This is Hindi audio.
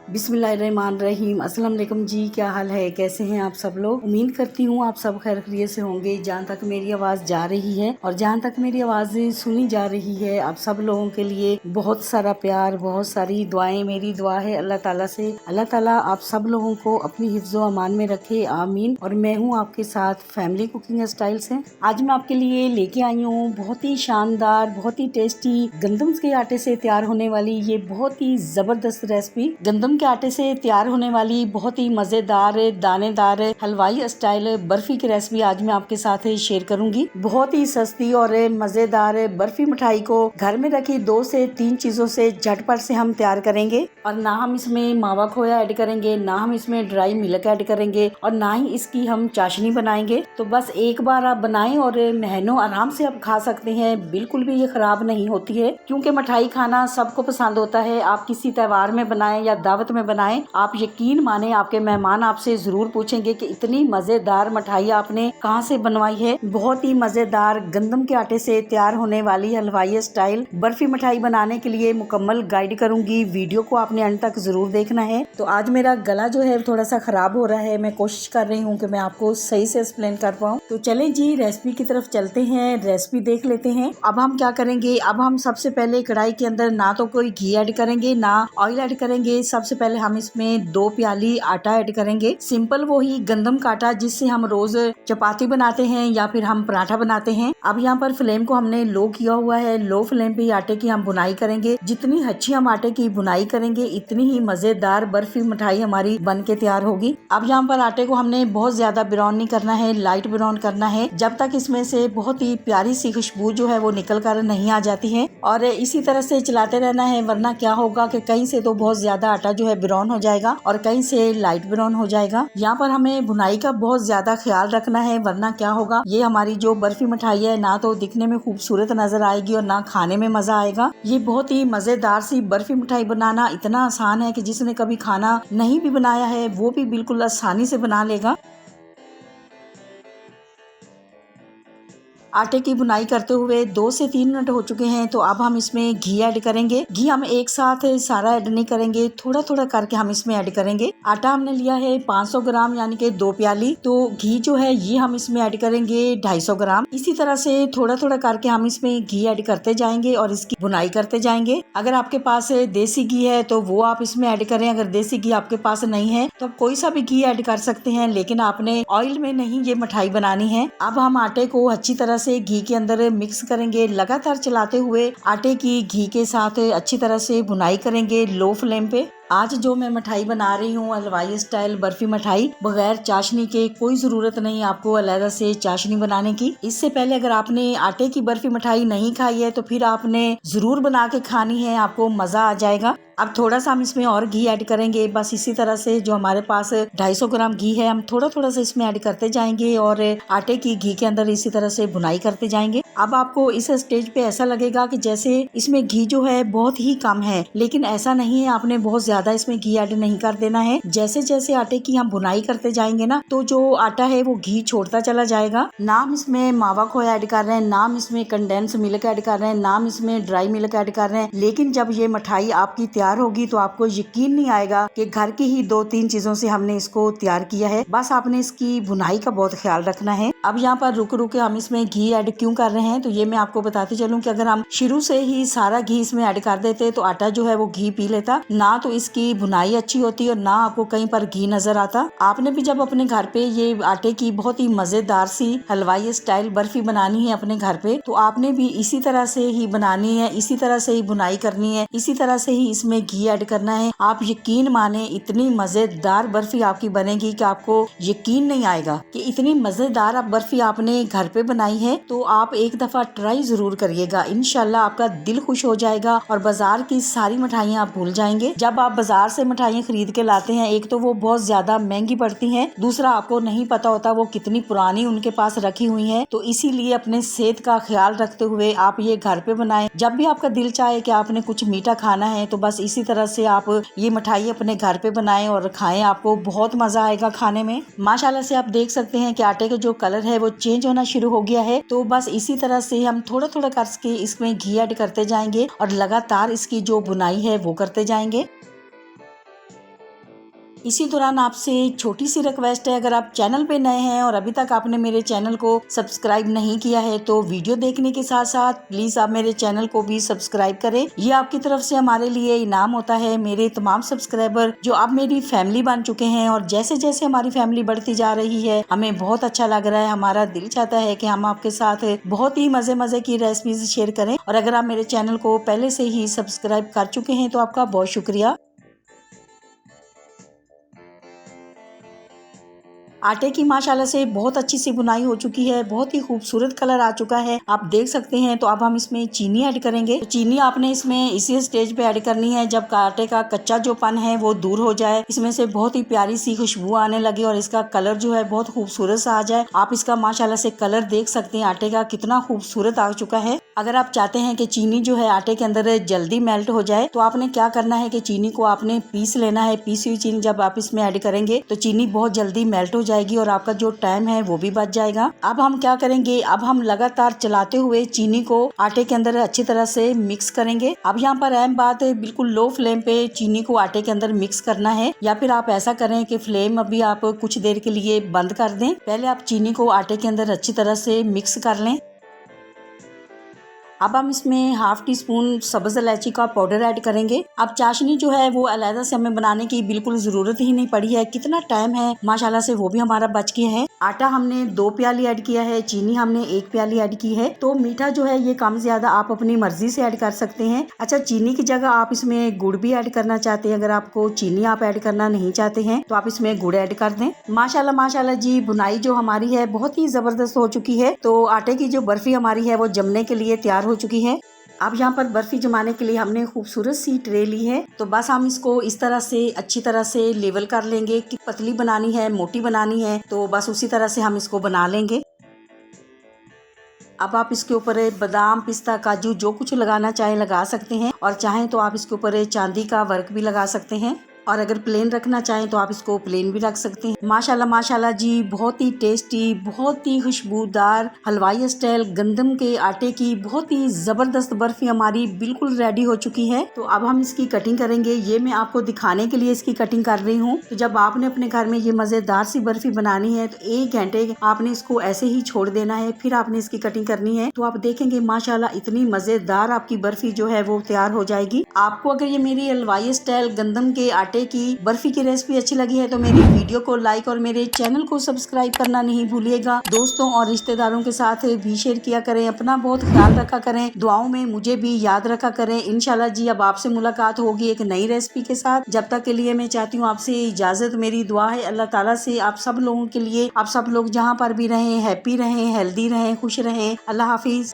बिस्मिल्लाहिर्रहमानिर्रहीम। अस्सलाम वालेकुम जी, क्या हाल है, कैसे हैं आप सब लोग। उम्मीद करती हूँ आप सब खैर खैरियत से होंगे। जहाँ तक मेरी आवाज़ जा रही है और जहाँ तक मेरी आवाज़ सुनी जा रही है, आप सब लोगों के लिए बहुत सारा प्यार, बहुत सारी दुआएं। मेरी दुआ है अल्लाह ताला से, अल्लाह ताला आप सब लोगों को अपनी हिफ्ज़ो अमान में रखे, आमीन। और मैं हूँ आपके साथ फैमिली कुकिंग स्टाइल से। आज मैं आपके लिए लेके आई हूँ बहुत ही शानदार, बहुत ही टेस्टी गंदम के आटे से तैयार होने वाली ये बहुत ही जबरदस्त रेसिपी। गंदम के आटे से तैयार होने वाली बहुत ही मजेदार दानेदार हलवाई स्टाइल बर्फी की रेसिपी आज मैं आपके साथ शेयर करूंगी। बहुत ही सस्ती और मजेदार बर्फी मिठाई को घर में रखी 2 से 3 चीजों से झटपट से हम तैयार करेंगे। और ना हम इसमें मावा खोया ऐड करेंगे, ना हम इसमें ड्राई मिल्क ऐड करेंगे और ना ही इसकी हम चाशनी बनाएंगे। तो बस एक बार आप बनाएं और महीनों आराम से आप खा सकते हैं। बिल्कुल भी ये खराब नहीं होती है, क्योंकि मिठाई खाना सबको पसंद होता है। आप किसी त्योहार में बनाएं या दावत में बनाएं, आप यकीन माने आपके मेहमान आपसे जरूर पूछेंगे कि इतनी मजेदार मिठाई आपने कहां से बनवाई है। बहुत ही मजेदार गंदम के आटे से तैयार होने वाली हलवाई स्टाइल बर्फी मिठाई बनाने के लिए मुकम्मल गाइड करूंगी। वीडियो को आपने अंत तक जरूर देखना है। तो आज मेरा गला जो है थोड़ा सा खराब हो रहा है, मैं कोशिश कर रही हूँ कि मैं आपको सही से एक्सप्लेन कर पाऊँ। तो चले जी रेसिपी की तरफ चलते हैं, रेसिपी देख लेते हैं। अब हम क्या करेंगे, अब हम सबसे पहले कढ़ाई के अंदर ना तो कोई घी ऐड करेंगे ना ऑयल ऐड करेंगे। सबसे पहले हम इसमें 2 प्याली आटा ऐड करेंगे, सिंपल वही गंदम का आटा जिससे हम रोज चपाती बनाते हैं या फिर हम पराठा बनाते हैं। अब यहाँ पर फ्लेम को हमने लो किया हुआ है, लो फ्लेम पे आटे की हम बुनाई करेंगे। जितनी अच्छी हम आटे की बुनाई करेंगे इतनी ही मजेदार बर्फी मिठाई हमारी बन के तैयार होगी। अब यहाँ पर आटे को हमने बहुत ज्यादा ब्राउन नहीं करना है, लाइट ब्राउन करना है, जब तक इसमें से बहुत ही प्यारी सी खुशबू जो है वो निकल कर नहीं आ जाती है। और इसी तरह से चलाते रहना है, वरना क्या होगा कि कहीं से तो बहुत ज्यादा आटा जो है ब्राउन हो जाएगा और कहीं से लाइट ब्राउन हो जाएगा। यहाँ पर हमें बुनाई का बहुत ज्यादा ख्याल रखना है, वरना क्या होगा, ये हमारी जो बर्फी मिठाई है ना तो दिखने में खूबसूरत नजर आएगी और ना खाने में मजा आएगा। ये बहुत ही मजेदार सी बर्फी मिठाई बनाना इतना आसान है कि जिसने कभी खाना नहीं भी बनाया है वो भी बिल्कुल आसानी से बना लेगा। आटे की बुनाई करते हुए 2 से 3 मिनट हो चुके हैं। तो अब हम इसमें घी ऐड करेंगे। घी हम एक साथ सारा ऐड नहीं करेंगे, थोड़ा थोड़ा करके हम इसमें ऐड करेंगे। आटा हमने लिया है 500 ग्राम यानी कि 2 प्याली, तो घी जो है ये हम इसमें ऐड करेंगे 250 ग्राम। इसी तरह से थोड़ा थोड़ा करके हम इसमें घी ऐड करते जाएंगे और इसकी बुनाई करते जाएंगे। अगर आपके पास देसी घी है तो वो आप इसमें ऐड करें, अगर देसी घी आपके पास नहीं है तो आप कोई सा भी घी ऐड कर सकते हैं, लेकिन आपने ऑयल में नहीं ये मिठाई बनानी है। अब हम आटे को अच्छी तरह से घी के अंदर मिक्स करेंगे, लगातार चलाते हुए आटे की घी के साथ अच्छी तरह से बुनाई करेंगे लो फ्लेम पे। आज जो मैं मिठाई बना रही हूँ हलवाई स्टाइल बर्फी मिठाई, बगैर चाशनी के, कोई जरूरत नहीं आपको अलग से चाशनी बनाने की। इससे पहले अगर आपने आटे की बर्फी मिठाई नहीं खाई है तो फिर आपने जरूर बना के खानी है, आपको मजा आ जाएगा। अब थोड़ा सा हम इसमें और घी ऐड करेंगे, बस इसी तरह से जो हमारे पास 250 ग्राम घी है हम थोड़ा थोड़ा सा इसमें ऐड करते जाएंगे और आटे की घी के अंदर इसी तरह से बुनाई करते जाएंगे। अब आपको इस स्टेज पे ऐसा लगेगा कि जैसे इसमें घी जो है बहुत ही कम है, लेकिन ऐसा नहीं है, आपने बहुत ज्यादा इसमें घी ऐड नहीं कर देना है। जैसे जैसे आटे की हम बुनाई करते जाएंगे ना, तो जो आटा है वो घी छोड़ता चला जाएगा। ना हम इसमें मावा खोया ऐड कर रहे हैं, ना हम इसमें कंडेंस मिल्क ऐड कर रहे हैं, ना हम इसमें ड्राई मिल्क ऐड कर रहे हैं। लेकिन जब ये मिठाई आपकी तैयार होगी तो आपको यकीन नहीं आएगा कि घर की ही 2-3 चीजों से हमने इसको तैयार किया है। बस आपने इसकी बुनाई का बहुत ख्याल रखना है। अब यहाँ पर रुक रुक के हम इसमें घी ऐड क्यों कर रहे हैं, तो ये मैं आपको बताती चलूं कि अगर हम शुरू से ही सारा घी इसमें ऐड कर देते तो आटा जो है वो घी पी लेता, ना तो इसकी बुनाई अच्छी होती और ना आपको कहीं पर घी नजर आता। आपने भी जब अपने घर पे ये आटे की बहुत ही मजेदार सी हलवाई स्टाइल बर्फी बनानी है अपने घर पे, तो आपने भी इसी तरह से ही बनानी है, इसी तरह से ही बुनाई करनी है, इसी तरह से ही इसमें घी ऐड करना है। आप यकीन माने इतनी मजेदार बर्फी आपकी बनेगी कि आपको यकीन नहीं आएगा कि इतनी मजेदार बर्फी आपने घर पे बनाई है। तो आप एक दफा ट्राई जरूर करिएगा, इंशाल्लाह आपका दिल खुश हो जाएगा और बाजार की सारी मिठाइयाँ आप भूल जाएंगे। जब आप बाजार से मिठाइयाँ खरीद के लाते हैं, एक तो वो बहुत ज्यादा महंगी पड़ती हैं, दूसरा आपको नहीं पता होता वो कितनी पुरानी उनके पास रखी हुई है। तो इसीलिए अपने सेहत का ख्याल रखते हुए आप ये घर पे बनाएं। जब भी आपका दिल चाहे कि आपने कुछ मीठा खाना है तो बस इसी तरह से आप ये मिठाई अपने घर पे बनाएं और खाएं, आपको बहुत मजा आएगा खाने में। माशाल्लाह से आप देख सकते हैं कि आटे का जो कलर है वो चेंज होना शुरू हो गया है। तो बस इसी तरह से हम थोड़ा थोड़ा करके इसमें घी ऐड करते जाएंगे और लगातार इसकी जो बुनाई है वो करते जाएंगे। इसी दौरान आपसे छोटी सी रिक्वेस्ट है, अगर आप चैनल पे नए हैं और अभी तक आपने मेरे चैनल को सब्सक्राइब नहीं किया है तो वीडियो देखने के साथ साथ प्लीज आप मेरे चैनल को भी सब्सक्राइब करें। ये आपकी तरफ से हमारे लिए इनाम होता है। मेरे तमाम सब्सक्राइबर जो अब मेरी फैमिली बन चुके हैं और जैसे जैसे हमारी फैमिली बढ़ती जा रही है हमें बहुत अच्छा लग रहा है। हमारा दिल चाहता है कि हम आपके साथ बहुत ही मजे की रेसिपीज शेयर करें। और अगर आप मेरे चैनल को पहले से ही सब्सक्राइब कर चुके हैं तो आपका बहुत शुक्रिया। आटे की माशाल्लाह से बहुत अच्छी सी बुनाई हो चुकी है, बहुत ही खूबसूरत कलर आ चुका है, आप देख सकते हैं। तो अब हम इसमें चीनी ऐड करेंगे। तो चीनी आपने इसमें इसी स्टेज पे ऐड करनी है जब आटे का कच्चा जो पन है वो दूर हो जाए, इसमें से बहुत ही प्यारी सी खुशबू आने लगे और इसका कलर जो है बहुत खूबसूरत सा आ जाए। आप इसका माशाल्लाह से कलर देख सकते हैं आटे का कितना खूबसूरत आ चुका है। अगर आप चाहते हैं कि चीनी जो है आटे के अंदर जल्दी मेल्ट हो जाए तो आपने क्या करना है कि चीनी को आपने पीस लेना है। पीसी हुई चीनी जब आप इसमें ऐड करेंगे तो चीनी बहुत जल्दी मेल्ट हो जाएगी और आपका जो टाइम है वो भी बच जाएगा। अब हम क्या करेंगे, अब हम लगातार चलाते हुए चीनी को आटे के अंदर अच्छी तरह से मिक्स करेंगे। अब यहाँ पर अहम बात है, बिल्कुल लो फ्लेम पे चीनी को आटे के अंदर मिक्स करना है, या फिर आप ऐसा करें कि फ्लेम अभी आप कुछ देर के लिए बंद कर दें। पहले आप चीनी को आटे के अंदर अच्छी तरह से मिक्स कर लें। अब हम इसमें हाफ टी स्पून सब्ज इलायची का पाउडर ऐड करेंगे। अब चाशनी जो है वो अलहदा से हमें बनाने की बिल्कुल जरूरत ही नहीं पड़ी है। कितना टाइम है माशाल्लाह से वो भी हमारा बच गया है। आटा हमने 2 प्याली ऐड किया है, चीनी हमने 1 प्याली ऐड की है। तो मीठा जो है ये कम ज्यादा आप अपनी मर्जी से ऐड कर सकते हैं। अच्छा, चीनी की जगह आप इसमें गुड़ भी ऐड करना चाहते हैं, अगर आपको चीनी आप ऐड करना नहीं चाहते हैं तो आप इसमें गुड़ ऐड कर दें। माशाल्लाह माशाल्लाह जी, बुनाई जो हमारी है बहुत ही जबरदस्त हो चुकी है। तो आटे की जो बर्फी हमारी है वो जमने के लिए तैयार हो चुकी है। अब यहाँ पर बर्फी जमाने के लिए हमने खूबसूरत सी ट्रे ली है। तो बस हम इसको इस तरह से अच्छी तरह से लेवल कर लेंगे कि पतली बनानी है मोटी बनानी है, तो बस उसी तरह से हम इसको बना लेंगे। अब आप इसके ऊपर बादाम पिस्ता काजू जो कुछ लगाना चाहे लगा सकते हैं, और चाहें तो आप इसके ऊपर चांदी का वर्क भी लगा सकते हैं, और अगर प्लेन रखना चाहें तो आप इसको प्लेन भी रख सकते हैं। माशाल्लाह माशाल्लाह जी, बहुत ही टेस्टी, बहुत ही खुशबूदार हलवाई स्टाइल गंदम के आटे की बहुत ही जबरदस्त बर्फी हमारी बिल्कुल रेडी हो चुकी है। तो अब हम इसकी कटिंग करेंगे। ये मैं आपको दिखाने के लिए इसकी कटिंग कर रही हूँ। तो जब आपने अपने घर में ये मजेदार सी बर्फी बनानी है तो 1 घंटे आपने इसको ऐसे ही छोड़ देना है, फिर आपने इसकी कटिंग करनी है। तो आप देखेंगे माशाल्लाह इतनी मजेदार आपकी बर्फी जो है वो तैयार हो जाएगी। आपको अगर ये मेरी हलवाई स्टाइल गंदम के आटे की बर्फी की रेसिपी अच्छी लगी है तो मेरी वीडियो को लाइक और मेरे चैनल को सब्सक्राइब करना नहीं भूलिएगा। दोस्तों और रिश्तेदारों के साथ भी शेयर किया करें। अपना बहुत ख्याल रखा करें, दुआओं में मुझे भी याद रखा करें। इंशाल्लाह जी अब आपसे मुलाकात होगी एक नई रेसिपी के साथ। जब तक के लिए मैं चाहती हूँ आपसे इजाजत। मेरी दुआ है अल्लाह ताला से आप सब लोगों के लिए, आप सब लोग जहाँ पर भी रहें हैप्पी रहें, हेल्दी रहें, खुश रहें। अल्लाह हाफिज।